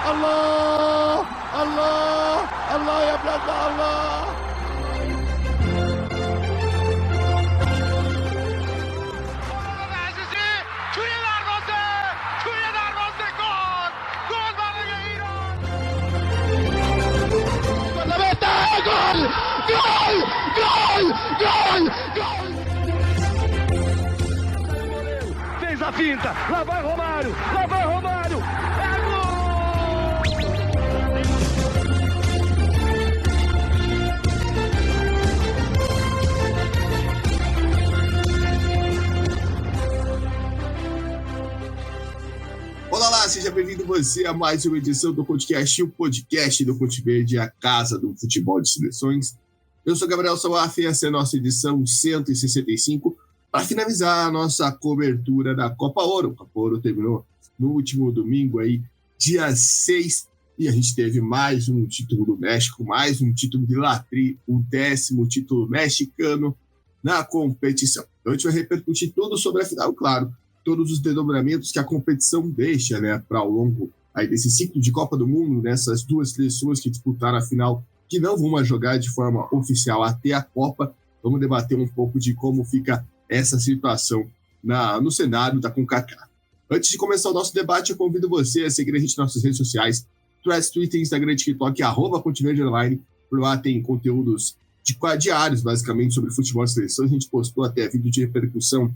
الله الله الله يا بلادنا الله. Fez a finta, lá vai Romário, é gol! Olá lá, seja bem-vindo você a mais uma edição do podcast, o podcast do Ponte Verde, a casa do futebol de seleções. Eu sou Gabriel Salaf e essa é a nossa edição 165 para finalizar a nossa cobertura da Copa Ouro. A Copa Ouro terminou no último domingo, aí, dia 6, e a gente teve mais um título do México, mais um título de Latri, o 10º título mexicano na competição. Então a gente vai repercutir tudo sobre a final, claro, todos os desdobramentos que a competição deixa, né, para ao longo aí desse ciclo de Copa do Mundo, nessas duas seleções que disputaram a final, que não vão mais jogar de forma oficial até a Copa. Vamos debater um pouco de como fica essa situação no cenário da CONCACAF. Antes de começar o nosso debate, eu convido você a seguir a gente nas nossas redes sociais, Threads, Twitter, Instagram, TikTok, @PonteVerde_. Por lá tem conteúdos diários, basicamente, sobre futebol de seleção. A gente postou até vídeo de repercussão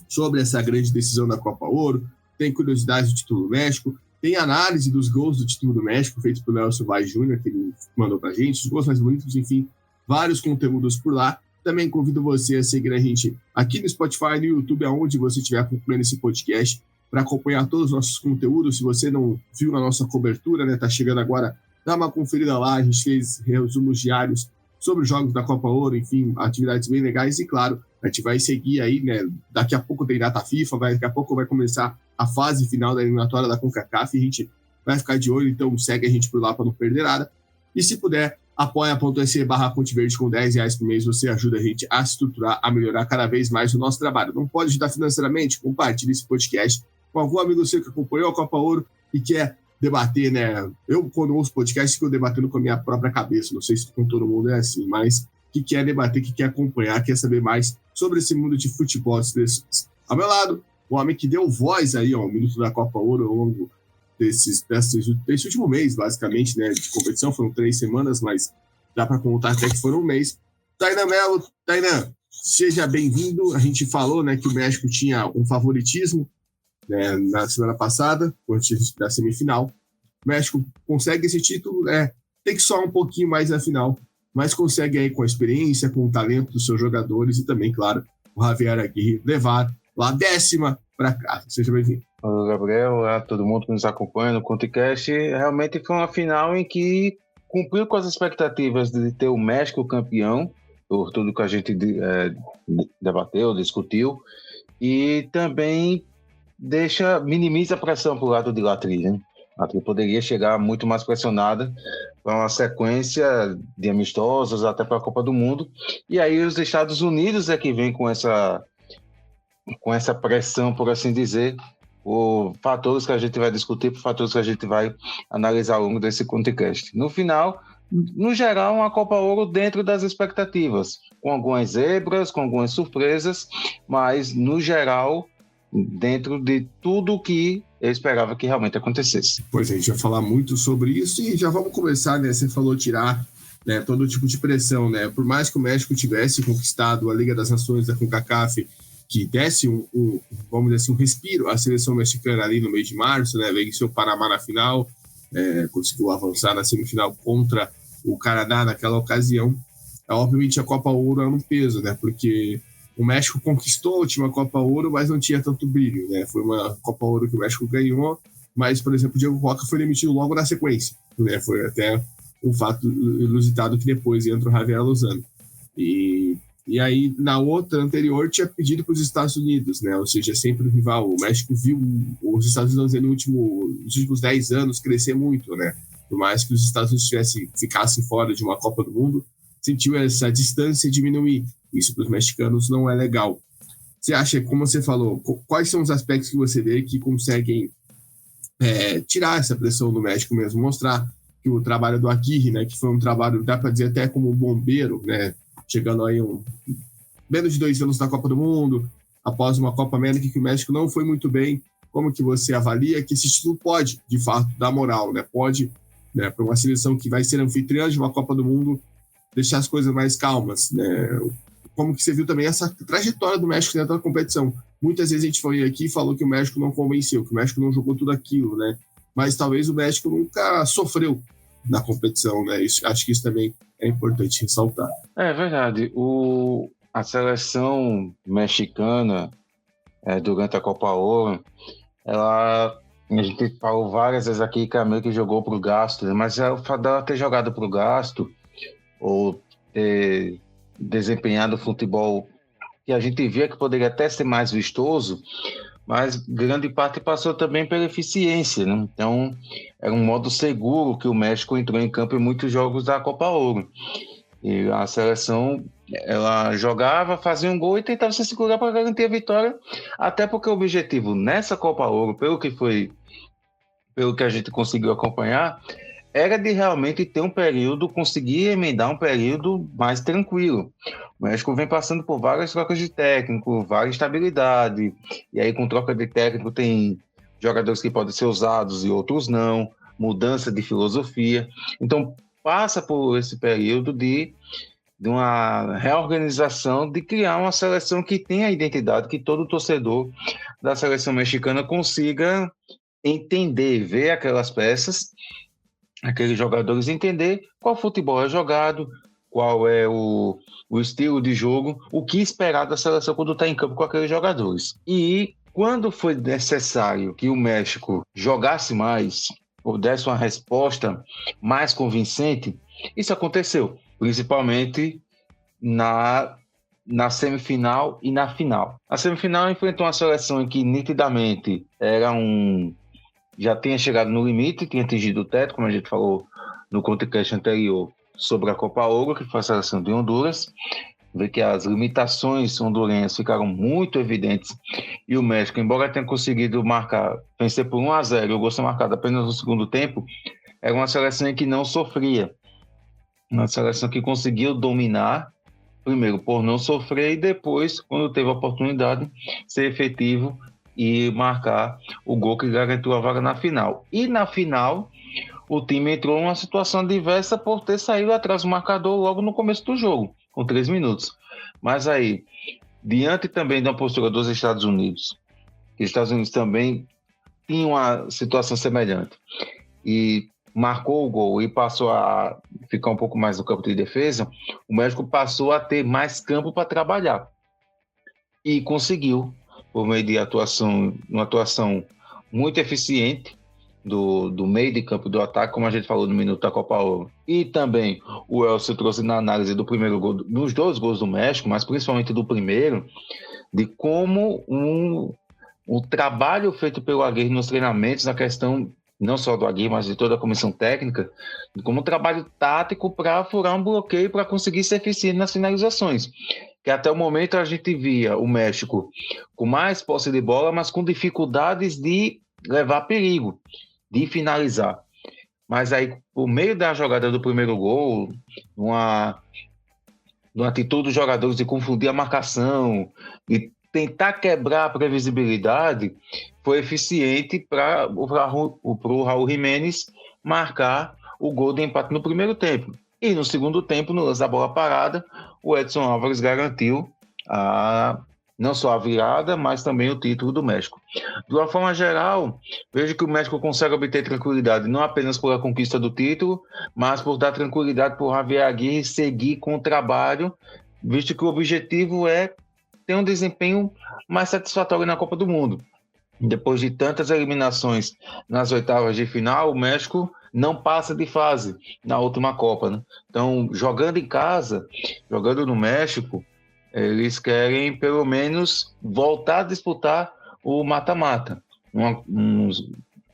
sobre essa grande decisão da Copa Ouro, tem curiosidades do título do México, tem análise dos gols do título do México, feito pelo Nelson Vaz Júnior, que ele mandou pra gente, os gols mais bonitos, enfim, vários conteúdos por lá. Também convido você a seguir a gente aqui no Spotify, no YouTube, aonde você estiver acompanhando esse podcast, para acompanhar todos os nossos conteúdos. Se você não viu a nossa cobertura, né, tá chegando agora, dá uma conferida lá, a gente fez resumos diários sobre os jogos da Copa Ouro, enfim, atividades bem legais, e claro, a gente vai seguir aí, né, daqui a pouco tem data FIFA, daqui a pouco vai começar a fase final da eliminatória da CONCACAF, e a gente vai ficar de olho, então segue a gente por lá para não perder nada, e se puder, apoia.se/Ponteverde com R$10 por mês, você ajuda a gente a se estruturar, a melhorar cada vez mais o nosso trabalho. Não pode ajudar financeiramente? Compartilhe esse podcast com algum amigo seu que acompanhou a Copa Ouro e quer debater, né? Eu, quando ouço podcast, fico debatendo com a minha própria cabeça, não sei se com todo mundo é assim, mas que quer debater, que quer acompanhar, quer saber mais sobre esse mundo de futebol de seleções. Ao meu lado, o homem que deu voz aí ao minuto da Copa Ouro ao longo desse último mês, basicamente, né, de competição, foram 3 semanas, mas dá para contar até que foram um mês. Tainan Melo, Tainan, seja bem-vindo. A gente falou, né, que o México tinha um favoritismo, né, na semana passada, antes da semifinal. O México consegue esse título, tem que soar um pouquinho mais na final, mas consegue aí com a experiência, com o talento dos seus jogadores e também, claro, o Javier Aguirre levar lá 10ª para casa. Seja bem-vindo. Olá, Gabriel. Olá, todo mundo que nos acompanha no ContiCast. Realmente foi uma final em que cumpriu com as expectativas de ter o México campeão, por tudo que a gente debateu, discutiu, e também minimiza a pressão para o lado de Latri, né? A Latri poderia chegar muito mais pressionada para uma sequência de amistosos até para a Copa do Mundo, e aí os Estados Unidos é que vem com essa pressão, por assim dizer, por fatores que a gente vai discutir, por fatores que a gente vai analisar ao longo desse ContiCast. No final, no geral, uma Copa Ouro dentro das expectativas, com algumas zebras, com algumas surpresas, mas no geral, dentro de tudo que eu esperava que realmente acontecesse. Pois é, a gente vai falar muito sobre isso e já vamos começar, né? Você falou tirar, né, todo tipo de pressão, né? Por mais que o México tivesse conquistado a Liga das Nações da CONCACAF, que desse vamos dizer assim, um respiro à seleção mexicana ali no mês de março, né? Venceu o Panamá na final, conseguiu avançar na semifinal contra o Canadá naquela ocasião. Obviamente a Copa Ouro era um peso, né? Porque o México conquistou a última Copa Ouro, mas não tinha tanto brilho, né? Foi uma Copa Ouro que o México ganhou, mas, por exemplo, o Diego Roca foi demitido logo na sequência, né? Foi até um fato inusitado que depois entra o Javier Lozano. E aí, na outra anterior, tinha pedido para os Estados Unidos, né? Ou seja, sempre o rival. O México viu os Estados Unidos nos últimos 10 anos crescer muito, né? Por mais que os Estados Unidos ficassem fora de uma Copa do Mundo, sentiu essa distância diminuir. Isso para os mexicanos não é legal. Você acha, como você falou, quais são os aspectos que você vê que conseguem tirar essa pressão do México mesmo, mostrar que o trabalho do Aguirre, né, que foi um trabalho, dá para dizer até como um bombeiro, né, chegando aí menos de 2 anos na Copa do Mundo, após uma Copa América que o México não foi muito bem. Como que você avalia que esse título pode, de fato, dar moral, né? Pode, né, para uma seleção que vai ser anfitriã de uma Copa do Mundo, deixar as coisas mais calmas, né? Como que você viu também essa trajetória do México dentro da competição? Muitas vezes a gente foi aqui e falou que o México não convenceu, que o México não jogou tudo aquilo, né? Mas talvez o México nunca sofreu na competição, né? Acho que isso também é importante ressaltar. É verdade. A seleção mexicana, durante a Copa Ouro, a gente falou várias vezes aqui que a América jogou para o gasto, mas o fato dela ter jogado para o gasto ou ter desempenhado futebol que a gente via que poderia até ser mais vistoso, mas grande parte passou também pela eficiência, né? Então, era um modo seguro que o México entrou em campo em muitos jogos da Copa Ouro. E a seleção, ela jogava, fazia um gol e tentava se segurar para garantir a vitória, até porque o objetivo nessa Copa Ouro, pelo que a gente conseguiu acompanhar, era de realmente ter um período, conseguir emendar um período mais tranquilo. O México vem passando por várias trocas de técnico, várias estabilidade, e aí com troca de técnico tem jogadores que podem ser usados e outros não, mudança de filosofia. Então, passa por esse período de uma reorganização, de criar uma seleção que tenha a identidade, que todo torcedor da seleção mexicana consiga entender, ver aquelas peças, aqueles jogadores, entender qual futebol é jogado, qual é o estilo de jogo, o que esperar da seleção quando está em campo com aqueles jogadores. E quando foi necessário que o México jogasse mais, ou desse uma resposta mais convincente, isso aconteceu, principalmente na semifinal e na final. A semifinal enfrentou uma seleção em que nitidamente já tinha chegado no limite, tinha atingido o teto, como a gente falou no podcast anterior sobre a Copa Ouro, que foi a seleção de Honduras. Vê que as limitações hondurenhas ficaram muito evidentes e o México, embora tenha conseguido vencer por 1-0, o gol ser marcado apenas no segundo tempo, era uma seleção que não sofria, uma seleção que conseguiu dominar, primeiro por não sofrer e depois, quando teve a oportunidade, ser efetivo e marcar o gol que garantiu a vaga na final. E na final, o time entrou em uma situação adversa por ter saído atrás do marcador logo no começo do jogo, com 3 minutos. Mas aí, diante também da postura dos Estados Unidos, que os Estados Unidos também tinham uma situação semelhante, e marcou o gol e passou a ficar um pouco mais no campo de defesa, o México passou a ter mais campo para trabalhar. E conseguiu, por meio de uma atuação muito eficiente do meio de campo do ataque, como a gente falou no minuto da Copa Ouro. E também o Elcio trouxe na análise do primeiro gol, dos 2 gols do México, mas principalmente do primeiro, de como o trabalho feito pelo Aguirre nos treinamentos, na questão não só do Aguirre, mas de toda a comissão técnica, como um trabalho tático para furar um bloqueio, para conseguir ser eficiente nas finalizações. Que até o momento a gente via o México com mais posse de bola, mas com dificuldades de levar perigo, de finalizar. Mas aí, por meio da jogada do primeiro gol, uma atitude dos jogadores de confundir a marcação, de tentar quebrar a previsibilidade, foi eficiente para o Raul Jiménez marcar o gol de empate no primeiro tempo. E no segundo tempo, no lance da bola parada, o Edson Álvares garantiu não só a virada, mas também o título do México. De uma forma geral, vejo que o México consegue obter tranquilidade, não apenas pela conquista do título, mas por dar tranquilidade para o Javier Aguirre seguir com o trabalho, visto que o objetivo é ter um desempenho mais satisfatório na Copa do Mundo. Depois de tantas eliminações nas oitavas de final, o México não passa de fase na última Copa, né? Então, jogando em casa, jogando no México, eles querem pelo menos voltar a disputar o mata-mata.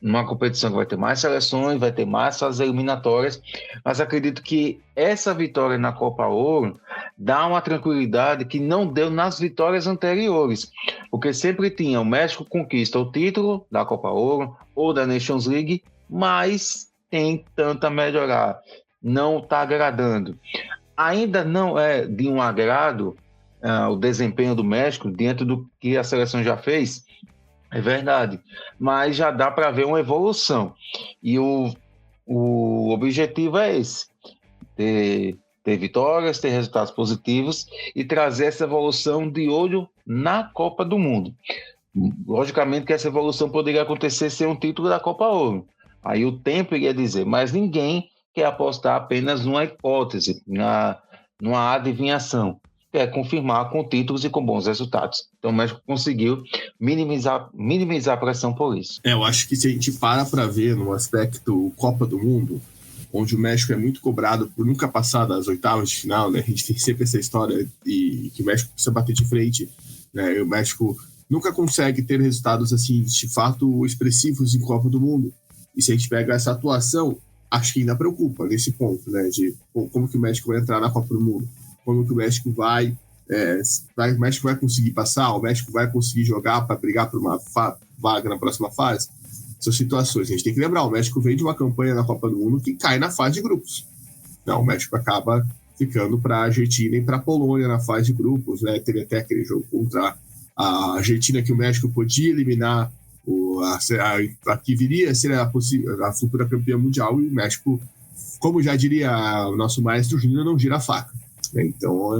Uma competição que vai ter mais seleções, vai ter mais fases eliminatórias, mas acredito que essa vitória na Copa Ouro dá uma tranquilidade que não deu nas vitórias anteriores, porque sempre tinha o México conquista o título da Copa Ouro ou da Nations League, mas tem tanto a melhorar, não está agradando. Ainda não é de um agrado o desempenho do México dentro do que a seleção já fez, é verdade, mas já dá para ver uma evolução, e o objetivo é esse, ter vitórias, ter resultados positivos e trazer essa evolução de olho na Copa do Mundo. Logicamente que essa evolução poderia acontecer sem um título da Copa Ouro. Aí o tempo iria dizer, mas ninguém quer apostar apenas numa hipótese, numa adivinhação. Quer confirmar com títulos e com bons resultados. Então o México conseguiu minimizar a pressão por isso. Eu acho que se a gente para ver no aspecto Copa do Mundo, onde o México é muito cobrado por nunca passar das oitavas de final, né? A gente tem sempre essa história de que o México precisa bater de frente, né? O México nunca consegue ter resultados assim, de fato expressivos em Copa do Mundo. E se a gente pega essa atuação, acho que ainda preocupa nesse ponto, né? De como que o México vai entrar na Copa do Mundo, como que o México o México vai conseguir passar, o México vai conseguir jogar para brigar por uma vaga na próxima fase. São situações. A gente tem que lembrar, o México veio de uma campanha na Copa do Mundo que cai na fase de grupos. Não, o México acaba ficando para a Argentina e para a Polônia na fase de grupos, né? Teve até aquele jogo contra a Argentina que o México podia eliminar a que viria a ser a futura campeã mundial, e o México, como já diria o nosso maestro Júnior, não gira a faca, né? Então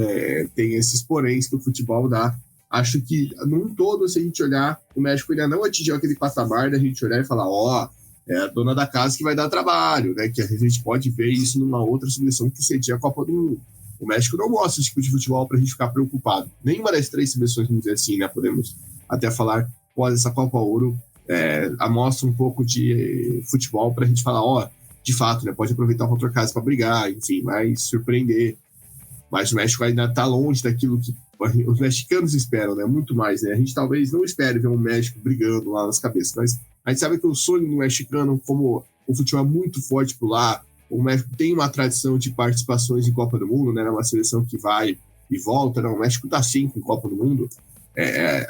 tem esses poréns que o futebol dá. Acho que, num todo, se a gente olhar, o México ainda não atingiu aquele patamar da gente olhar e falar, é a dona da casa que vai dar trabalho, né? Que a gente pode ver isso numa outra seleção que cedia a Copa do Mundo. O México não mostra esse tipo de futebol para a gente ficar preocupado. Nenhuma das 3 seleções, vamos dizer assim, né? Podemos até falar, após essa Copa Ouro, mostra um pouco de futebol para a gente falar, de fato, né? Pode aproveitar contra a casa para brigar, enfim, vai surpreender. Mas o México ainda está longe daquilo que os mexicanos esperam, né? Muito mais, né? A gente talvez não espere ver um México brigando lá nas cabeças, mas a gente sabe que o sonho do mexicano, como o futebol é muito forte por lá, o México tem uma tradição de participações em Copa do Mundo, né? É uma seleção que vai e volta, não, o México está sempre em Copa do Mundo.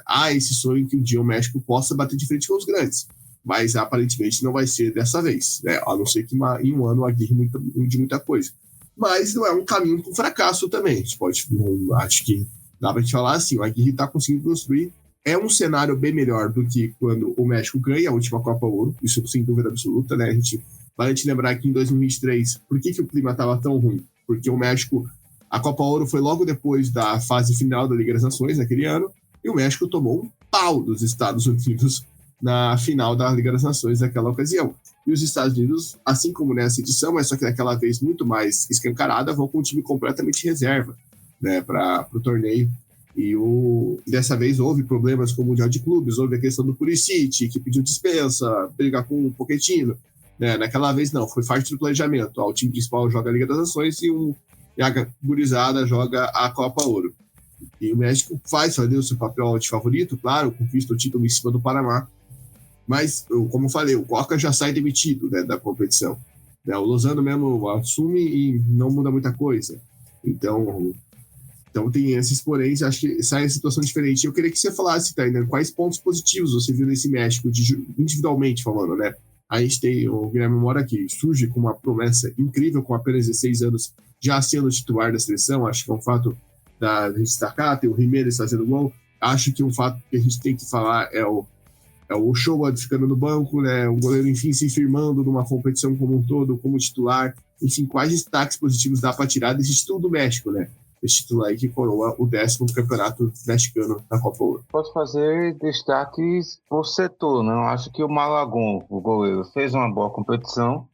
Há esse sonho que um dia o México possa bater de frente com os grandes, mas aparentemente não vai ser dessa vez, né? A não ser que em um ano a guerra mude muita coisa. Mas não é um caminho para o fracasso também. A gente acho que dá para a gente falar assim, o Aguirre está conseguindo construir. É um cenário bem melhor do que quando o México ganha a última Copa Ouro, isso sem dúvida absoluta, né? Vale a gente lembrar que em 2023, por que o clima estava tão ruim? Porque o México, a Copa Ouro foi logo depois da fase final da Liga das Nações, naquele ano, e o México tomou um pau dos Estados Unidos na final da Liga das Nações naquela ocasião. E os Estados Unidos, assim como nessa edição, mas só que daquela vez muito mais escancarada, vão com um time completamente reserva, né, para o torneio. E dessa vez houve problemas com o Mundial de Clubes, houve a questão do Pulisic, que pediu dispensa, brigar com o Pochettino, né? Naquela vez não, foi parte do planejamento. O time principal joga a Liga das Nações e a gurizada joga a Copa Ouro. E o México faz o seu papel de favorito, claro, conquista o título em cima do Panamá. Mas, como eu falei, o Coca já sai demitido, né, da competição. Né, o Lozano mesmo assume e não muda muita coisa. Então tem esses poréns, acho que sai a situação diferente. Eu queria que você falasse, Taina, quais pontos positivos você viu nesse México, individualmente falando, né? A gente tem o Guilherme Mora, que surge com uma promessa incrível, com apenas 16 anos, já sendo titular da seleção. Acho que é um fato da gente destacar. Tem o Jiménez fazendo gol. Acho que um fato que a gente tem que falar é o Ochoa ficando no banco, né? O goleiro, enfim, se firmando numa competição como um todo, como titular. Enfim, quais destaques positivos dá para tirar desse título do México, né? Esse título aí que coroa o 10º campeonato mexicano na Copa Ouro. Posso fazer destaques por setor, né? Eu acho que o Malagón, o goleiro, fez uma boa competição.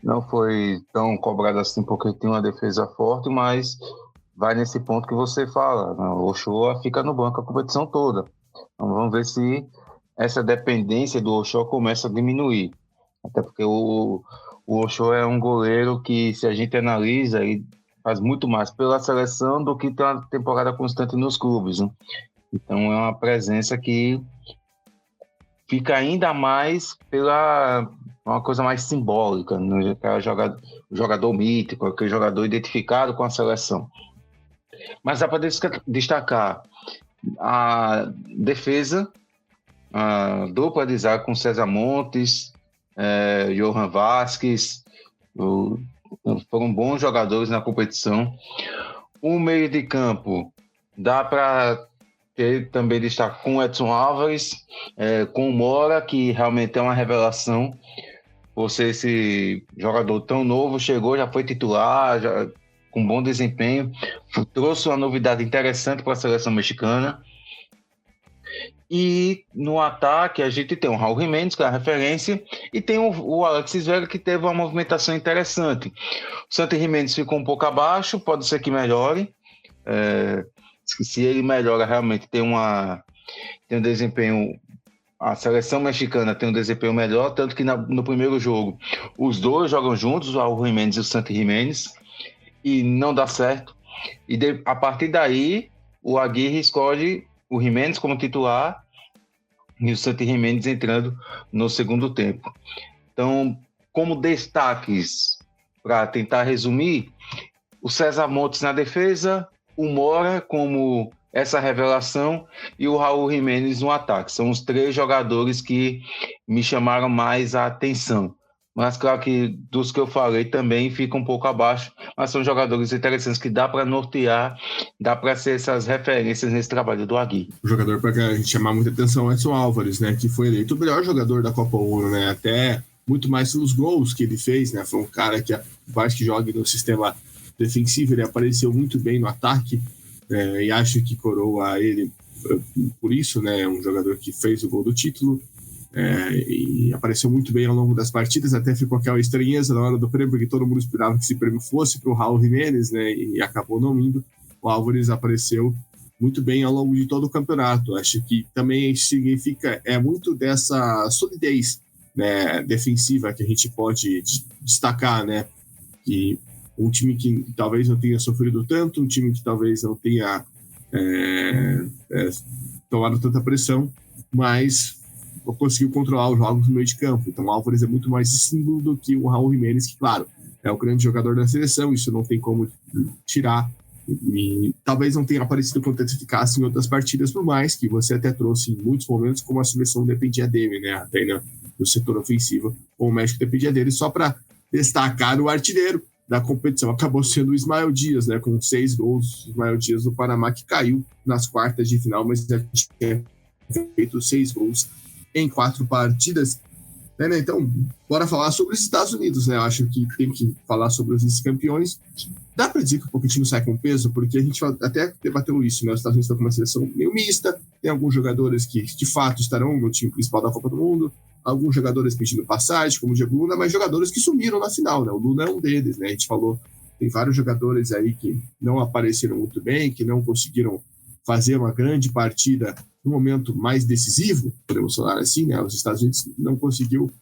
Não foi tão cobrado assim porque tem uma defesa forte, mas vai nesse ponto que você fala, né? O Ochoa fica no banco a competição toda. Então vamos ver se essa dependência do Ochoa começa a diminuir. Até porque o Ochoa é um goleiro que, se a gente analisa, ele faz muito mais pela seleção do que ter uma temporada constante nos clubes, né? Então é uma presença que fica ainda mais pela uma coisa mais simbólica, né? Aquele jogador mítico, aquele jogador identificado com a seleção. Mas dá para destacar a defesa, a dupla de zaga com César Montes, Johan Vasquez, foram bons jogadores na competição. O meio de campo dá para ter também destaque com Edson Álvares, com o Mora, que realmente é uma revelação. Você, esse jogador tão novo, chegou, já foi titular, já, com bom desempenho, trouxe uma novidade interessante para a seleção mexicana. E no ataque a gente tem o Raul Jiménez, que é a referência, e tem o Alexis Vega, que teve uma movimentação interessante. O Santi Jiménez ficou um pouco abaixo, pode ser que melhore. Se ele melhora, realmente tem um desempenho. A seleção mexicana tem um desempenho melhor, tanto que no primeiro jogo os dois jogam juntos, o Raul Jiménez e o Santi Jiménez, e não dá certo. E a partir daí, o Aguirre escolhe o Jiménez como titular e o Santi Jiménez entrando no segundo tempo. Então, como destaques, para tentar resumir, o César Montes na defesa, o Mora como essa revelação e o Raul Jiménez no ataque. São os 3 jogadores que me chamaram mais a atenção. Mas claro que dos que eu falei também fica um pouco abaixo, mas são jogadores interessantes que dá para nortear, dá para ser essas referências nesse trabalho do Aguirre. O jogador para a gente chamar muita atenção é Edson Álvares, né, que foi eleito o melhor jogador da Copa Ouro, né, até muito mais pelos gols que ele fez, né, foi um cara que, por mais que jogue no sistema defensivo, ele apareceu muito bem no ataque, e acho que coroa ele por isso, né, um jogador que fez o gol do título, e apareceu muito bem ao longo das partidas, até ficou aquela estranheza na hora do prêmio, porque todo mundo esperava que esse prêmio fosse para o Raul Jiménez, né, e acabou não indo. O Álvares apareceu muito bem ao longo de todo o campeonato. Acho que também significa muito dessa solidez, né, defensiva que a gente pode destacar, né, que um time que talvez não tenha sofrido tanto, um time que talvez não tenha tomado tanta pressão, mas conseguiu controlar os jogos no meio de campo. Então o Álvares é muito mais símbolo do que o Raul Jiménez, que, claro, é o grande jogador da seleção, isso não tem como tirar, e talvez não tenha aparecido com tanta eficácia em outras partidas, por mais que você até trouxe em muitos momentos como a seleção dependia dele, né, até no setor ofensivo, como o México dependia dele. Só para destacar, o artilheiro da competição acabou sendo o Ismael Dias, né, com 6 gols. O Ismael Dias do Panamá, que caiu nas quartas de final, mas já tinha feito 6 gols em 4 partidas. Né? Então, bora falar sobre os Estados Unidos, né? Eu acho que tem que falar sobre os vice-campeões. Dá para dizer que o Pochettino sai com peso, porque a gente até debateu isso, né? Os Estados Unidos estão com uma seleção meio mista, tem alguns jogadores que de fato estarão no time principal da Copa do Mundo, alguns jogadores pedindo passagem, como o Diego Luna, mas jogadores que sumiram na final, né? O Luna é um deles, né? A gente falou, tem vários jogadores aí que não apareceram muito bem, que não conseguiram fazer uma grande partida no momento mais decisivo, podemos falar assim, né? Os Estados Unidos não conseguiu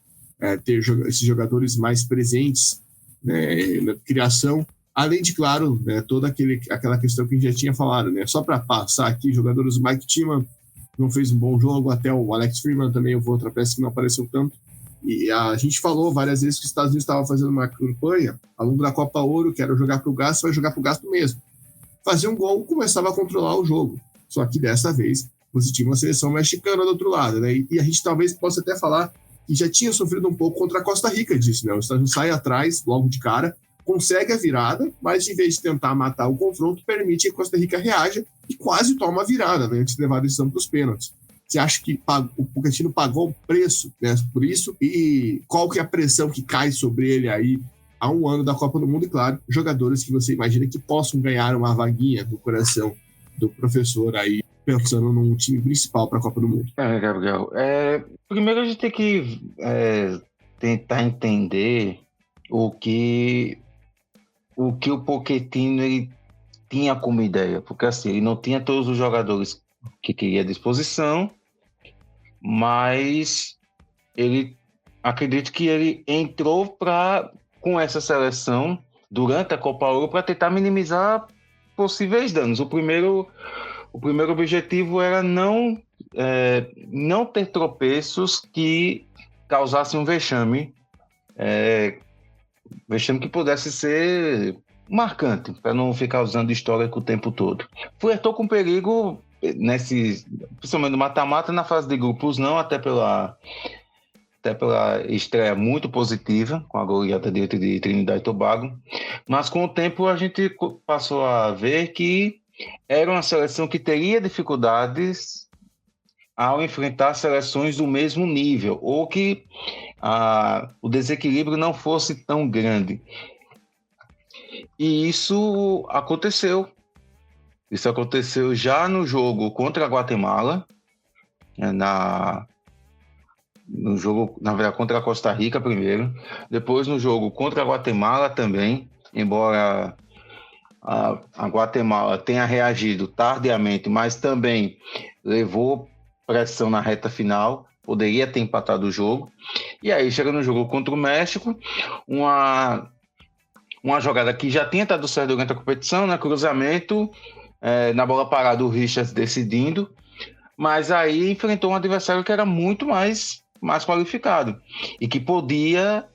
ter esses jogadores mais presentes, né, na criação, além de, claro, né, toda aquela questão que a gente já tinha falado, né? Só para passar aqui, jogadores, o Mike Tiemann não fez um bom jogo, até o Alex Freeman também, outra peça que não apareceu tanto, e a gente falou várias vezes que os Estados Unidos estavam fazendo uma campanha ao longo da Copa Ouro, que era jogar para o gasto, vai jogar para o gasto mesmo. Fazia um gol, começava a controlar o jogo, só que dessa vez você tinha uma seleção mexicana do outro lado, né? E a gente talvez possa até falar que já tinha sofrido um pouco contra a Costa Rica disso, né? O Estados Unidos sai atrás, logo de cara, consegue a virada, mas em vez de tentar matar o confronto, permite que a Costa Rica reaja e quase toma a virada, né, antes de levar a decisão para os pênaltis. Você acha que o Pochettino pagou o preço, né, por isso? E qual que é a pressão que cai sobre ele aí há um ano da Copa do Mundo? E, claro, jogadores que você imagina que possam ganhar uma vaguinha no coração do professor aí, pensando num time principal para a Copa do Mundo. Gabriel, primeiro a gente tem que tentar entender o que o Pochettino ele tinha como ideia, porque assim, ele não tinha todos os jogadores que queria à disposição, mas acredito que ele entrou com essa seleção durante a Copa Ouro para tentar minimizar possíveis danos. O primeiro objetivo era não ter tropeços que causassem um vexame que pudesse ser marcante, para não ficar usando histórico o tempo todo. Flertou com perigo, principalmente no mata-mata, na fase de grupos não, até pela estreia muito positiva, com a goleada de Trinidad e Tobago, mas com o tempo a gente passou a ver que era uma seleção que teria dificuldades ao enfrentar seleções do mesmo nível, ou que o desequilíbrio não fosse tão grande. E isso aconteceu. Isso aconteceu já no jogo contra a Guatemala, no jogo, na verdade, contra a Costa Rica primeiro, depois no jogo contra a Guatemala também, embora a Guatemala tenha reagido tardiamente, mas também levou pressão na reta final, poderia ter empatado o jogo. E aí chega no jogo contra o México, uma jogada que já tinha dado certo durante a competição, né? Cruzamento, na bola parada o Richards decidindo, mas aí enfrentou um adversário que era muito mais qualificado e que podia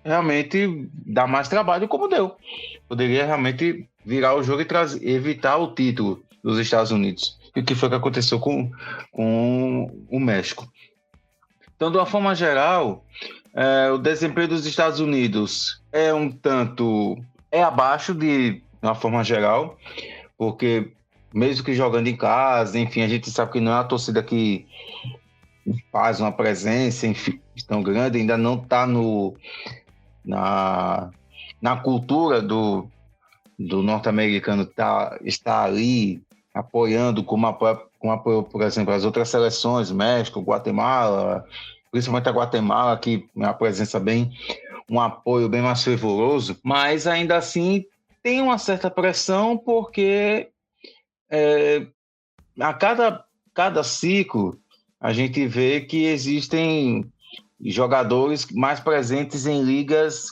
realmente dar mais trabalho, como deu. Poderia realmente virar o jogo e evitar o título dos Estados Unidos. E o que foi que aconteceu com o México. Então, de uma forma geral, o desempenho dos Estados Unidos é abaixo de uma forma geral, porque mesmo que jogando em casa, enfim, a gente sabe que não é a torcida que faz uma presença, enfim, tão grande, ainda não está na cultura do norte-americano está ali apoiando, como apoiou, por exemplo, as outras seleções, México, Guatemala, principalmente a Guatemala, que é uma presença um apoio bem mais fervoroso, mas ainda assim tem uma certa pressão, porque a cada ciclo a gente vê que existem jogadores mais presentes em ligas,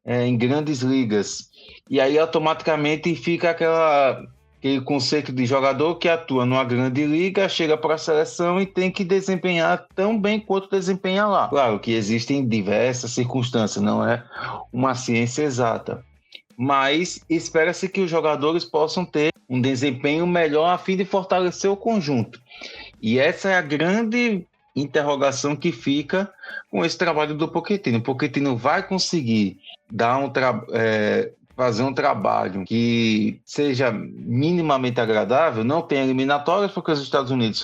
em grandes ligas, e aí automaticamente fica aquele conceito de jogador que atua numa grande liga, chega para a seleção e tem que desempenhar tão bem quanto desempenha lá. Claro que existem diversas circunstâncias, não é uma ciência exata, mas espera-se que os jogadores possam ter um desempenho melhor a fim de fortalecer o conjunto. E essa é a grande interrogação que fica com esse trabalho do Pochettino. O Pochettino vai conseguir fazer um trabalho que seja minimamente agradável. Não tem eliminatórias, porque os Estados Unidos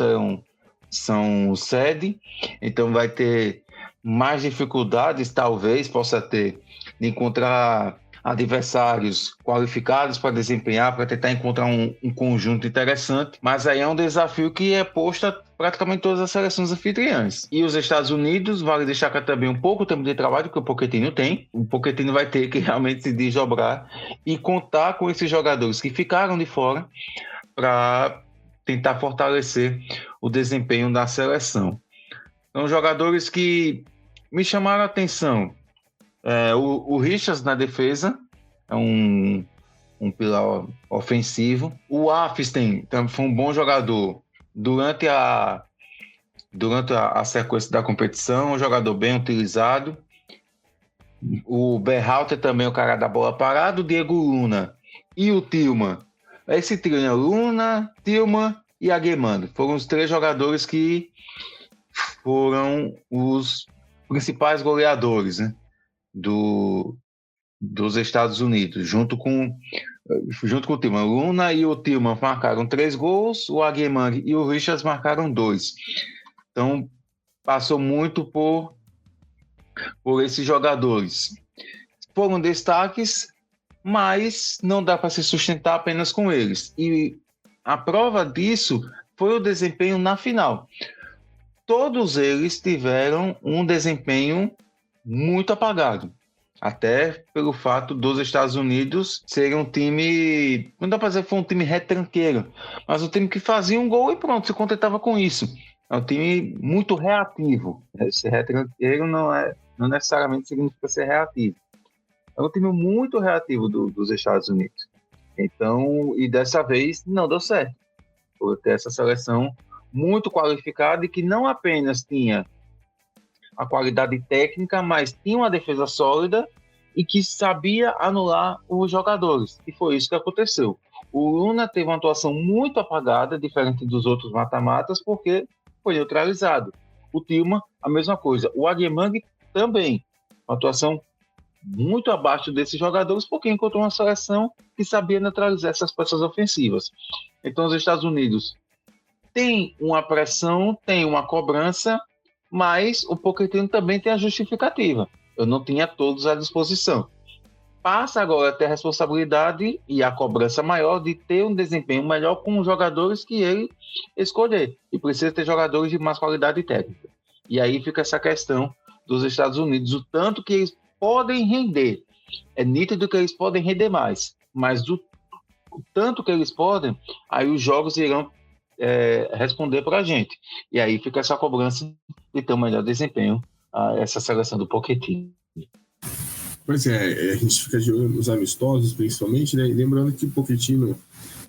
são sede, então vai ter mais dificuldades, talvez possa ter, de encontrar adversários qualificados para desempenhar, para tentar encontrar um conjunto interessante, mas aí é um desafio que é posto a praticamente todas as seleções anfitriãs. E os Estados Unidos, vale destacar também um pouco o tempo de trabalho que o Pochettino tem. O Pochettino vai ter que realmente se desdobrar e contar com esses jogadores que ficaram de fora para tentar fortalecer o desempenho da seleção. São jogadores que me chamaram a atenção. O Richards na defesa é um pilar ofensivo. O Afsten foi um bom jogador durante a sequência da competição, um jogador bem utilizado. O Berhalter também, o cara da bola parada. O Diego Luna e o Tillman. Esse trio, né? Luna, Tillman e Aguemando, foram os 3 jogadores que foram os principais goleadores, né, dos Estados Unidos, junto com o Tillman. Luna e o Tillman marcaram 3 gols, o Aguemang e o Richards marcaram 2. Então, passou muito por esses jogadores. Foram destaques, mas não dá para se sustentar apenas com eles. E a prova disso foi o desempenho na final. Todos eles tiveram um desempenho muito apagado, até pelo fato dos Estados Unidos serem um time, não dá para dizer que foi um time retranqueiro, mas um time que fazia um gol e pronto, se contentava com isso. É um time muito reativo. Ser retranqueiro não necessariamente significa ser reativo. É um time muito reativo dos Estados Unidos. Então, e dessa vez não deu certo, por ter essa seleção muito qualificada e que não apenas tinha a qualidade técnica, mas tinha uma defesa sólida e que sabia anular os jogadores. E foi isso que aconteceu. O Luna teve uma atuação muito apagada, diferente dos outros mata-matas, porque foi neutralizado. O Tillman, a mesma coisa. O Aguemang também. Uma atuação muito abaixo desses jogadores, porque encontrou uma seleção que sabia neutralizar essas peças ofensivas. Então, os Estados Unidos têm uma pressão, têm uma cobrança, mas o Pochettino também tem a justificativa. Eu não tinha todos à disposição. Passa agora a ter a responsabilidade e a cobrança maior de ter um desempenho melhor com os jogadores que ele escolher. E precisa ter jogadores de mais qualidade técnica. E aí fica essa questão dos Estados Unidos, o tanto que eles podem render. É nítido que eles podem render mais, mas o tanto que eles podem, aí os jogos irão responder para a gente. E aí fica essa cobrança de ter um melhor desempenho essa seleção do Pochettino. Pois é, a gente fica de olho nos amistosos, principalmente, né? E lembrando que o Pochettino,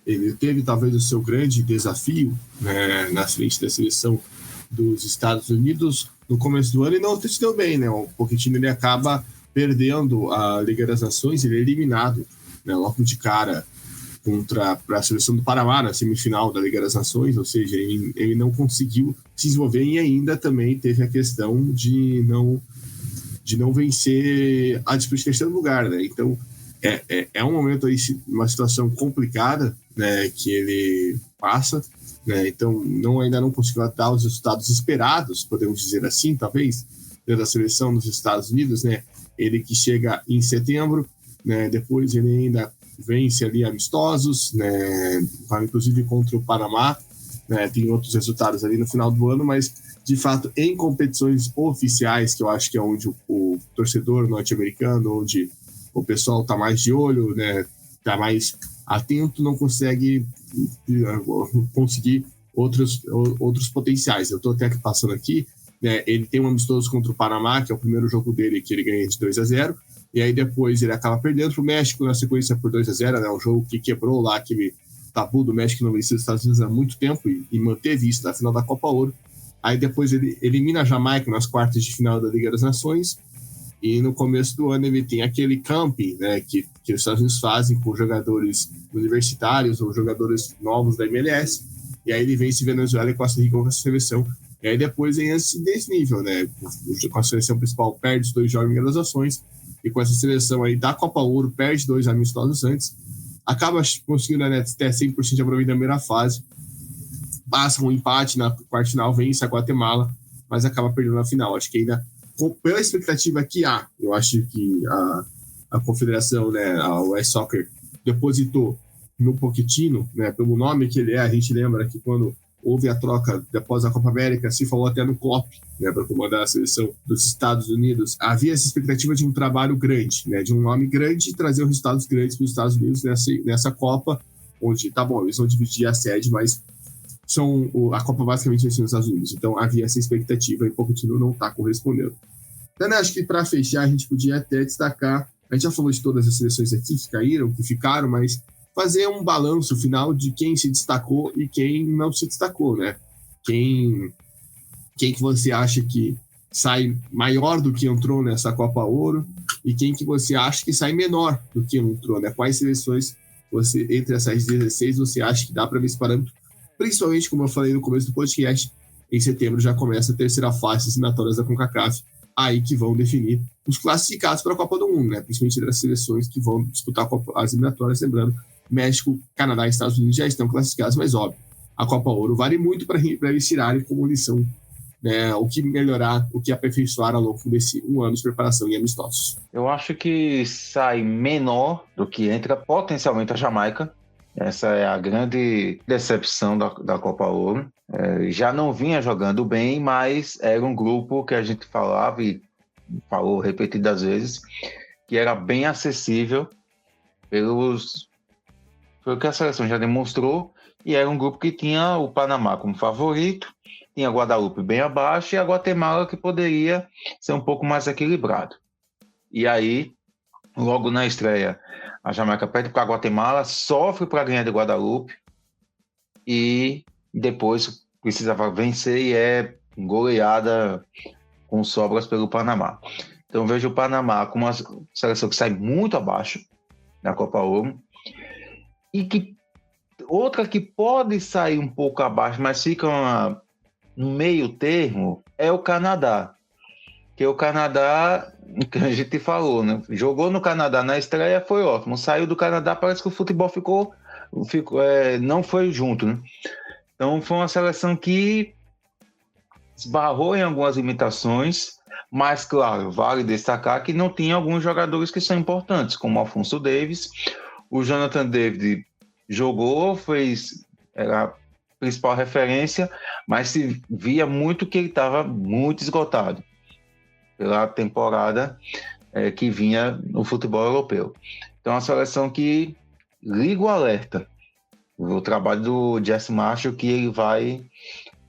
ele teve talvez o seu grande desafio, né, na frente da seleção dos Estados Unidos no começo do ano, e não se deu bem, né? O Pochettino, ele acaba perdendo a Liga das Nações, ele é eliminado, né, logo de cara para a seleção do Panamá na semifinal da Liga das Nações, ou seja, ele não conseguiu se desenvolver, e ainda também teve a questão de não vencer a disputa de terceiro lugar, né? Então é um momento aí, uma situação complicada, né, que ele passa, né? Então ainda não conseguiu dar os resultados esperados, podemos dizer assim, talvez, da seleção dos Estados Unidos, né? Ele que chega em setembro, né? Depois ele ainda vence ali amistosos, né? Inclusive contra o Panamá, né? Tem outros resultados ali no final do ano, mas de fato em competições oficiais, que eu acho que é onde o torcedor norte-americano, onde o pessoal está mais de olho, né? Está mais atento, não consegue conseguir outros potenciais. Eu estou até passando aqui, né? Ele tem um amistoso contra o Panamá, que é o primeiro jogo dele, que ele ganha de 2-0, e aí depois ele acaba perdendo para o México na sequência por 2-0, né? Um jogo que quebrou lá aquele tabu do México não vencer os Estados Unidos há muito tempo e manteve isso na final da Copa Ouro. Aí depois ele elimina a Jamaica nas quartas de final da Liga das Nações, e no começo do ano ele tem aquele camping, né, que os Estados Unidos fazem com jogadores universitários ou jogadores novos da MLS, e aí ele vence Venezuela e Costa Rica com essa seleção. E aí depois vem esse desnível, né? Com a seleção principal perde os 2 jogos em Liga das Nações, e com essa seleção aí da Copa Ouro perde 2 amistosos antes, acaba conseguindo, né, ter 100% de aproveitamento na primeira fase, passa um empate na quarta final, vence a Guatemala, mas acaba perdendo na final. Acho que ainda, pela expectativa que há, eu acho que a confederação, né, a US Soccer, depositou no Pochettino, né, pelo nome que ele é. A gente lembra que quando houve a troca após a Copa América, se falou até no Klopp, né, para comandar a seleção dos Estados Unidos. Havia essa expectativa de um trabalho grande, né, de um nome grande e trazer resultados grandes para os Estados Unidos nessa Copa, onde, tá bom, eles vão dividir a sede, mas a Copa basicamente vai ser nos Estados Unidos. Então havia essa expectativa e o Pochettino não está correspondendo. Então, acho que para fechar, a gente podia até destacar, a gente já falou de todas as seleções aqui que caíram, que ficaram, mas fazer um balanço final de quem se destacou e quem não se destacou, né? Quem que você acha que sai maior do que entrou nessa Copa Ouro e quem que você acha que sai menor do que entrou, né? Quais seleções você, entre essas 16, você acha que dá para ver esse parâmetro? Principalmente, como eu falei no começo do podcast, em setembro já começa a terceira fase das eliminatórias da CONCACAF, aí que vão definir os classificados para a Copa do Mundo, né? Principalmente das seleções que vão disputar as eliminatórias. Lembrando, México, Canadá e Estados Unidos já estão classificados, mas óbvio, a Copa Ouro vale muito para eles tirarem como lição, né, o que melhorar, o que aperfeiçoar ao longo desse um ano de preparação em amistosos. Eu acho que sai menor do que entra potencialmente a Jamaica. Essa é a grande decepção da Copa Ouro. Já não vinha jogando bem, mas era um grupo que a gente falava e falou repetidas vezes, que era bem acessível pelo que a seleção já demonstrou, e era um grupo que tinha o Panamá como favorito, tinha Guadalupe bem abaixo e a Guatemala que poderia ser um pouco mais equilibrado. E aí, logo na estreia, a Jamaica perde para a Guatemala, sofre para ganhar de Guadalupe e depois precisava vencer e é goleada com sobras pelo Panamá. Então, eu vejo o Panamá como uma seleção que sai muito abaixo na Copa Ouro, e que outra que pode sair um pouco abaixo, mas fica no meio termo, é o Canadá. Que o Canadá, que a gente falou, né? Jogou no Canadá na estreia, foi ótimo. Saiu do Canadá, parece que o futebol não foi junto, né? Então foi uma seleção que esbarrou em algumas limitações, mas, claro, vale destacar que não tinha alguns jogadores que são importantes, como o Alphonso Davies. O Jonathan David jogou, era a principal referência, mas se via muito que ele estava muito esgotado pela temporada que vinha no futebol europeu. Então, é uma seleção que liga o alerta. O trabalho do Jesse Marshall que ele vai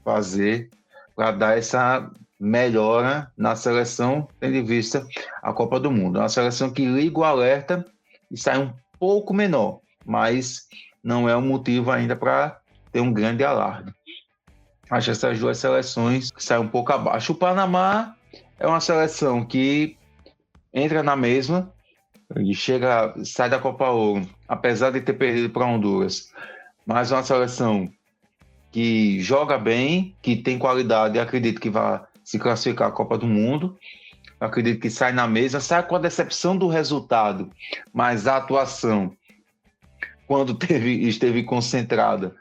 fazer para dar essa melhora na seleção, tendo em vista a Copa do Mundo. É uma seleção que liga o alerta e sai um pouco menor, mas não é um motivo ainda para ter um grande alarde. Acho essas duas seleções que saem um pouco abaixo. O Panamá é uma seleção que entra na mesma, e sai da Copa Ouro, apesar de ter perdido para Honduras, mas é uma seleção que joga bem, que tem qualidade e acredito que vai se classificar à Copa do Mundo. Acredito que sai na mesma, sai com a decepção do resultado, mas a atuação, quando esteve concentrada,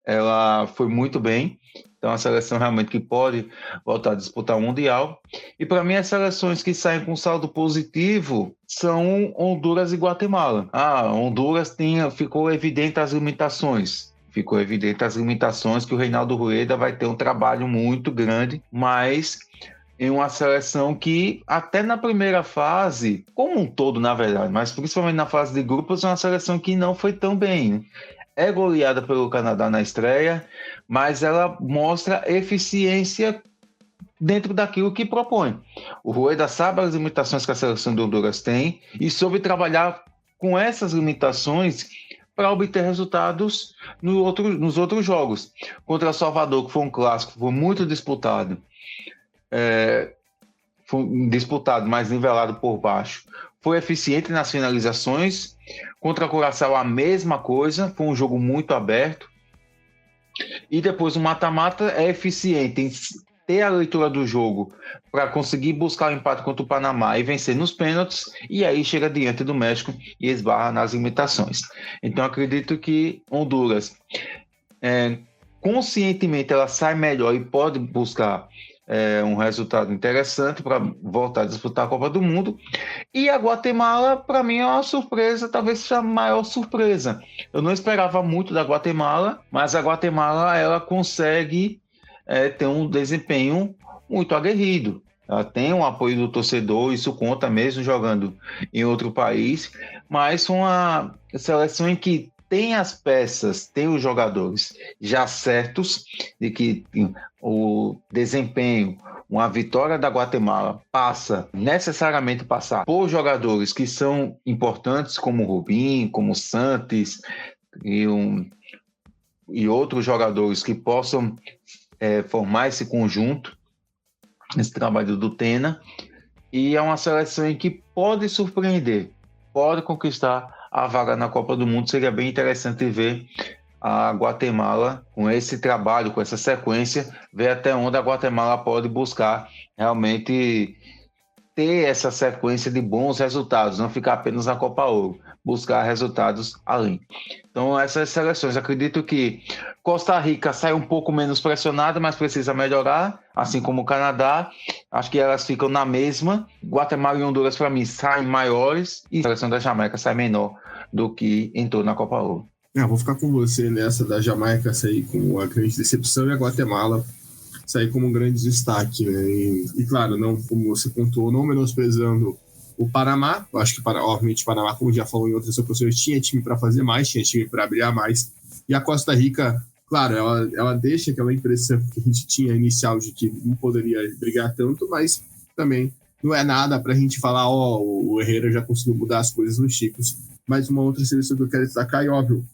ela foi muito bem. Então, a seleção realmente que pode voltar a disputar o Mundial. E, para mim, as seleções que saem com saldo positivo são Honduras e Guatemala. Honduras ficou evidente as limitações. Ficou evidente as limitações que o Reinaldo Rueda vai ter um trabalho muito grande, mas em uma seleção que, até na primeira fase, como um todo, na verdade, mas principalmente na fase de grupos, é uma seleção que não foi tão bem, né? É goleada pelo Canadá na estreia, mas ela mostra eficiência dentro daquilo que propõe. O Rueda sabe as limitações que a seleção de Honduras tem e soube trabalhar com essas limitações para obter resultados nos outros jogos. Contra El Salvador, que foi um clássico, foi muito disputado, mas nivelado por baixo. Foi eficiente nas finalizações. Contra a Curaçao, a mesma coisa. Foi um jogo muito aberto. E depois o mata-mata é eficiente em ter a leitura do jogo para conseguir buscar o empate contra o Panamá e vencer nos pênaltis. E aí chega diante do México e esbarra nas limitações. Então acredito que Honduras, conscientemente, ela sai melhor e pode buscar um resultado interessante para voltar a disputar a Copa do Mundo. E a Guatemala, para mim, é uma surpresa, talvez seja a maior surpresa. Eu não esperava muito da Guatemala, mas a Guatemala ela consegue ter um desempenho muito aguerrido. Ela tem um apoio do torcedor, isso conta mesmo jogando em outro país, mas uma seleção em que tem as peças, tem os jogadores já certos de que o desempenho, uma vitória da Guatemala necessariamente passar por jogadores que são importantes, como o Rubim, como o Santos e outros jogadores que possam formar esse conjunto, esse trabalho do Tena, e é uma seleção em que pode surpreender, pode conquistar a vaga na Copa do Mundo. Seria bem interessante ver a Guatemala com esse trabalho, com essa sequência, ver até onde a Guatemala pode buscar realmente ter essa sequência de bons resultados, não ficar apenas na Copa Ouro, buscar resultados além. Então, essas seleções, acredito que Costa Rica sai um pouco menos pressionada, mas precisa melhorar, assim como o Canadá. Acho que elas ficam na mesma. Guatemala e Honduras, para mim, saem maiores e a seleção da Jamaica sai menor do que entrou na Copa Ouro. Vou ficar com você nessa da Jamaica sair com a grande decepção e a Guatemala sair como um grande destaque, né? E claro, não, como você contou, não menosprezando o Panamá. Eu acho que, obviamente, o Panamá, como já falou em outras oportunidades, tinha time para fazer mais, tinha time para brilhar mais. E a Costa Rica, claro, ela deixa aquela impressão que a gente tinha inicial de que não poderia brigar tanto, mas também não é nada para a gente falar, o Herrera já conseguiu mudar as coisas nos Chicos. Mas uma outra seleção que eu quero destacar, e óbvio,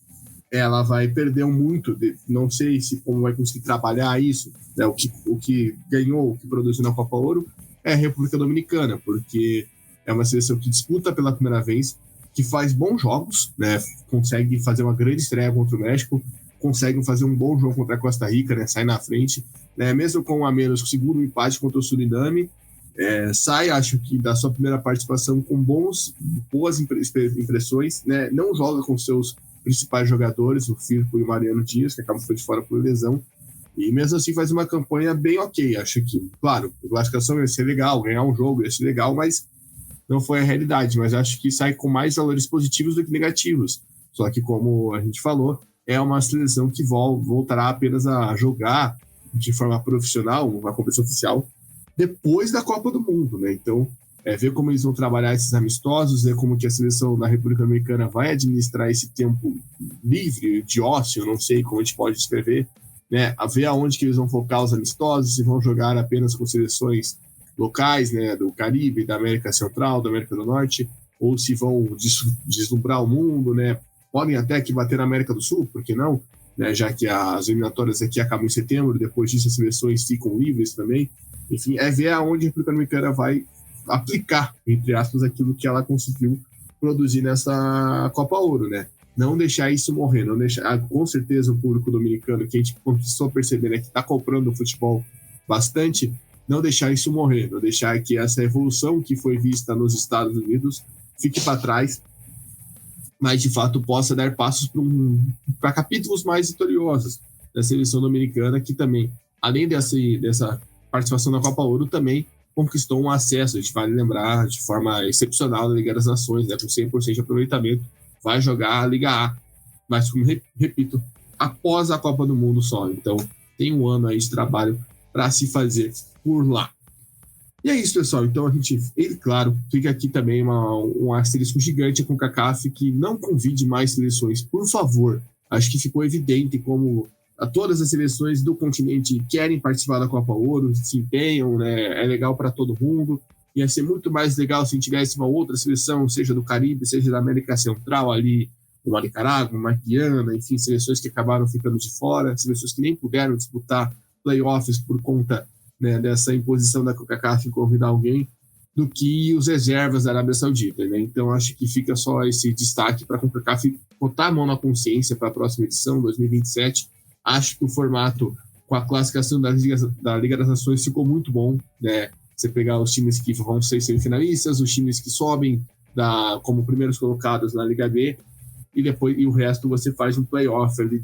ela vai perder muito, não sei como vai conseguir trabalhar isso, né, o que ganhou, o que produziu na Copa Ouro, é a República Dominicana, porque é uma seleção que disputa pela primeira vez, que faz bons jogos, né? Consegue fazer uma grande estreia contra o México, consegue fazer um bom jogo contra a Costa Rica, né? Sai na frente, né? Mesmo com a menos, segura um empate contra o Suriname, sai, acho que da sua primeira participação com boas impressões, né? Não joga com seus principais jogadores, o Firpo e o Mariano Dias, que acabam de fora por lesão, e mesmo assim faz uma campanha bem ok. Acho que, claro, a classificação ia ser legal, ganhar um jogo ia ser legal, mas não foi a realidade. Mas acho que sai com mais valores positivos do que negativos. Só que, como a gente falou, é uma seleção que voltará apenas a jogar de forma profissional, uma competição oficial, depois da Copa do Mundo, né? Então, ver como eles vão trabalhar esses amistosos, ver como que a seleção da República Dominicana vai administrar esse tempo livre, de ócio, não sei como a gente pode descrever, né? A ver aonde que eles vão focar os amistosos, se vão jogar apenas com seleções locais, né? Do Caribe, da América Central, da América do Norte, ou se vão deslumbrar o mundo, né? Podem até que bater na América do Sul, por que não? Né? Já que as eliminatórias aqui acabam em setembro, depois disso as seleções ficam livres também. Enfim, ver aonde a República Dominicana vai aplicar, entre aspas, aquilo que ela conseguiu produzir nessa Copa Ouro, né? Não deixar isso morrer, não deixar, com certeza o público dominicano, que a gente começou a perceber, né, que está comprando o futebol bastante, não deixar isso morrer, não deixar que essa evolução que foi vista nos Estados Unidos fique para trás, mas de fato possa dar passos para capítulos mais vitoriosos da seleção dominicana, que também, além dessa participação na Copa Ouro, também conquistou um acesso, a gente vale lembrar, de forma excepcional na Liga das Nações, né, com 100% de aproveitamento, vai jogar a Liga A, mas, como repito, após a Copa do Mundo só. Então, tem um ano aí de trabalho para se fazer por lá. E é isso, pessoal. Então, claro, fica aqui também um asterisco gigante com o CACAF, que não convide mais seleções, por favor. Acho que ficou evidente como todas as seleções do continente querem participar da Copa Ouro, se empenham, né? É legal para todo mundo. Ia ser muito mais legal se tivesse uma outra seleção, seja do Caribe, seja da América Central, ali, uma Nicarágua, uma Guiana, enfim, seleções que acabaram ficando de fora, seleções que nem puderam disputar playoffs por conta, né, dessa imposição da CONCACAF em convidar alguém, do que os reservas da Arábia Saudita, né? Então, acho que fica só esse destaque para a CONCACAF botar a mão na consciência para a próxima edição, 2027. Acho que o formato com a classificação da Liga das Nações ficou muito bom, né? Você pegar os times que vão ser semifinalistas, os times que sobem como primeiros colocados na Liga B, e o resto você faz um playoff ali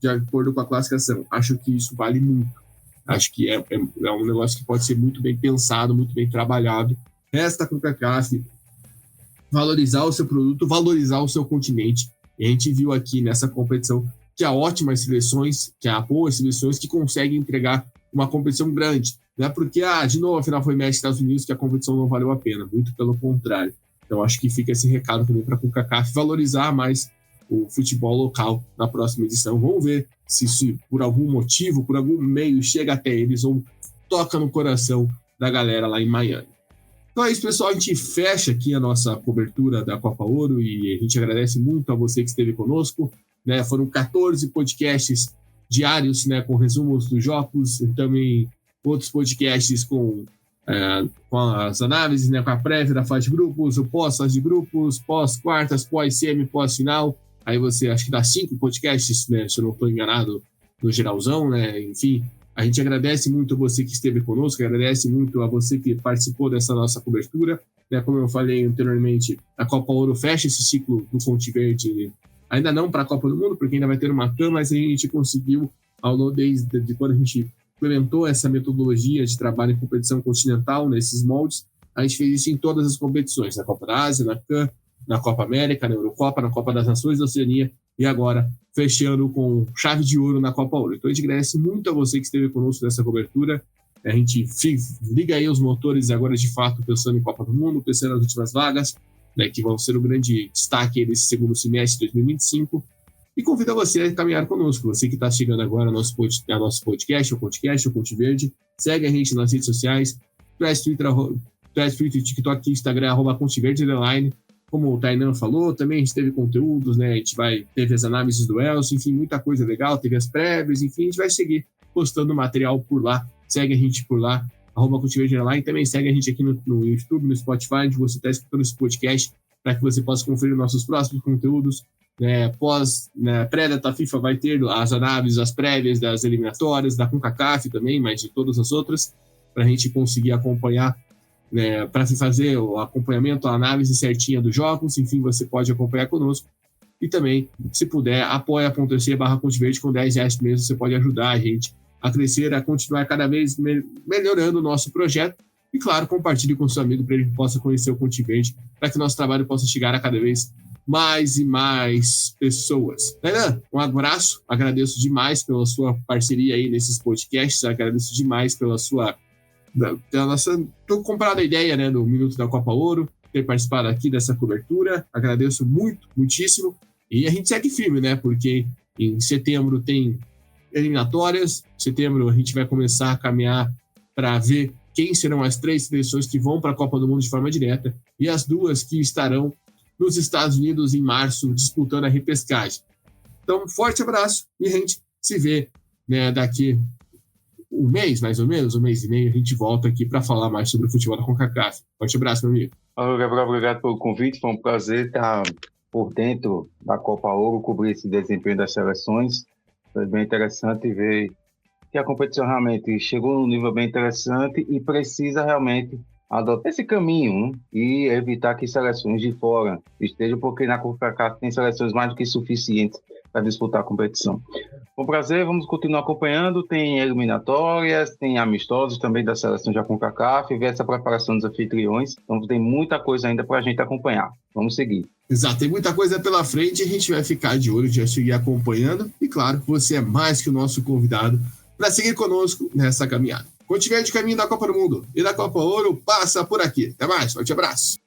de acordo com a classificação. Acho que isso vale muito. Acho que é um negócio que pode ser muito bem pensado, muito bem trabalhado. Resta com o CACAF valorizar o seu produto, valorizar o seu continente. E a gente viu aqui nessa competição que há ótimas seleções, que há boas seleções que conseguem entregar uma competição grande. Não é porque, de novo, afinal foi México e Estados Unidos que a competição não valeu a pena. Muito pelo contrário. Então, acho que fica esse recado também para a CONCACAF valorizar mais o futebol local na próxima edição. Vamos ver se por algum motivo, por algum meio, chega até eles ou toca no coração da galera lá em Miami. Então é isso, pessoal. A gente fecha aqui a nossa cobertura da Copa Ouro e a gente agradece muito a você que esteve conosco. Né? Foram 14 podcasts diários, né, com resumos dos jogos e também outros podcasts com as análises, né, com a prévia da fase de grupos, o pós-fase de grupos, pós-quartas, pós-semi, pós-final. Aí você, acho que dá 5 podcasts, né, se eu não estou enganado, no geralzão, né? Enfim, a gente agradece muito a você que esteve conosco, agradece muito a você que participou dessa nossa cobertura. Né? Como eu falei anteriormente, a Copa Ouro fecha esse ciclo do Fonte Verde, ainda não para a Copa do Mundo, porque ainda vai ter uma CAN, mas a gente conseguiu, desde quando a gente implementou essa metodologia de trabalho em competição continental, nesses moldes, a gente fez isso em todas as competições, na Copa da Ásia, na CAN, na Copa América, na Eurocopa, na Copa das Nações da Oceania, e agora fechando com chave de ouro na Copa Ouro. Então a gente agradece muito a você que esteve conosco nessa cobertura. A gente liga aí os motores agora de fato pensando em Copa do Mundo, pensando nas últimas vagas, né, que vão ser o grande destaque nesse segundo semestre de 2025. E convido você a caminhar conosco. Você que está chegando agora ao nosso podcast, o Ponte Verde, segue a gente nas redes sociais, Twitter, TikTok, Instagram, @PonteVerde_. Como o Tainan falou, também a gente teve conteúdos, né? Teve as análises do Elcio, enfim, muita coisa legal, teve as prévias, enfim, a gente vai seguir postando material por lá. Segue a gente por lá, @CultiVerde Underline. Também segue a gente aqui no YouTube, no Spotify, onde você está escutando esse podcast, para que você possa conferir nossos próximos conteúdos. Pré-data FIFA vai ter as análises, as prévias das eliminatórias, da CONCACAF também, mas de todas as outras, para a gente conseguir acompanhar, para fazer o acompanhamento, a análise certinha dos jogos. Enfim, você pode acompanhar conosco. E também, se puder, apoia.se/CultiVerde com R$10 por mês. Você pode ajudar a gente a crescer, a continuar cada vez melhorando o nosso projeto. E, claro, compartilhe com seu amigo para ele possa conhecer o CultiVerde, para que nosso trabalho possa chegar a cada vez mais e mais pessoas. Renan, um abraço. Agradeço demais pela sua parceria aí nesses podcasts. Agradeço demais pela nossa... Tô comprando a ideia, né, do Minuto da Copa Ouro, ter participado aqui dessa cobertura. Agradeço muitíssimo. E a gente segue firme, né? Porque em setembro tem eliminatórias. Em setembro a gente vai começar a caminhar para ver quem serão as 3 seleções que vão para a Copa do Mundo de forma direta e as 2 que estarão nos Estados Unidos em março disputando a repescagem. Então, forte abraço e a gente se vê, né, daqui um mês, mais ou menos, um mês e meio, a gente volta aqui para falar mais sobre o futebol da CONCACAF. Forte abraço, meu amigo. Gabriel, obrigado pelo convite. Foi um prazer estar por dentro da Copa Ouro, cobrir esse desempenho das seleções. Foi bem interessante ver que a competição realmente chegou num nível bem interessante e precisa realmente adotar esse caminho e evitar que seleções de fora estejam, porque na CONCACAF tem seleções mais do que suficientes para disputar a competição. Com prazer, vamos continuar acompanhando. Tem eliminatórias, tem amistosos também da seleção da CONCACAF, ver essa preparação dos anfitriões. Então tem muita coisa ainda para a gente acompanhar. Vamos seguir. Exato, tem muita coisa pela frente, a gente vai ficar de olho, já seguir acompanhando. E claro, você é mais que o nosso convidado para seguir conosco nessa caminhada. Quando tiver de caminho da Copa do Mundo e da Copa Ouro, passa por aqui. Até mais, forte abraço.